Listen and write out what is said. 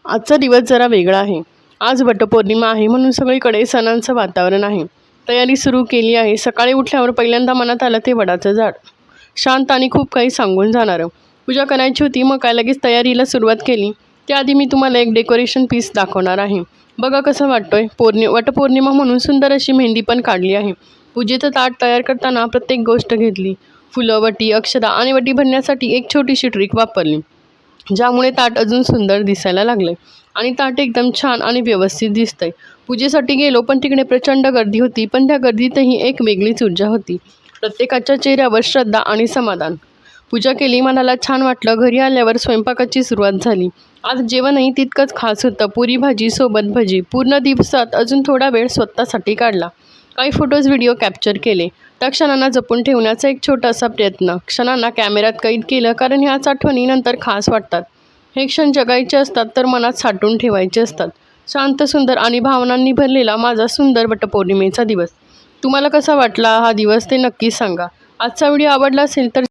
आजचा दिवस जरा वेगळा आहे. आज वटपौर्णिमा आहे म्हणून सगळीकडे सणांचं वातावरण आहे. तयारी सुरू केली आहे. सकाळी उठल्यावर पहिल्यांदा मनात आलं ते वडाचं झाड. शांत आणि खूप काही सांगून जाणारं. पूजा करायची होती मग काय लगेच तयारीला सुरुवात केली. त्याआधी मी तुम्हाला एक डेकोरेशन पीस दाखवणार आहे. बघा कसं वाटतोय. वटपौर्णिमा म्हणून सुंदर अशी मेहंदी पण काढली आहे. पूजेचं ताट तयार करताना प्रत्येक गोष्ट घेतली. फुलं, वटी, अक्षता आणि वटी भरण्यासाठी एक छोटीशी ट्रिक वापरली. ज्यामुळे ताट अजून सुंदर दिसायला लागले आणि ताट एकदम छान आणि व्यवस्थित दिसतंय. पूजेसाठी गेलो पण तिकडे प्रचंड गर्दी होती. पण त्या गर्दीतही एक वेगळीच ऊर्जा होती. प्रत्येकाच्या चेहऱ्यावर श्रद्धा आणि समाधान. पूजा केली, मनाला छान वाटलं. घरी आल्यावर स्वयंपाकाची सुरुवात झाली. आज जेवणही तितकंच खास होतं. पुरी भाजी सोबत भजी. पूर्ण दिवसात अजून थोडा वेळ स्वतःसाठी काढला. काही फोटोज व्हिडिओ कॅप्चर केले. त्या क्षणांना जपून ठेवण्याचा एक छोटासा प्रयत्न. क्षणांना कॅमेऱ्यात कैद केलं कारण ह्याच आठवणी नंतर खास वाटतात. हे क्षण जगायचे असतात तर मनात साठवून ठेवायचे असतात. शांत, सुंदर आणि भावनांनी भरलेला माझा सुंदर वटपौर्णिमेचा दिवस. तुम्हाला कसा वाटला हा दिवस ते नक्की सांगा. आजचा व्हिडिओ आवडला असेल तर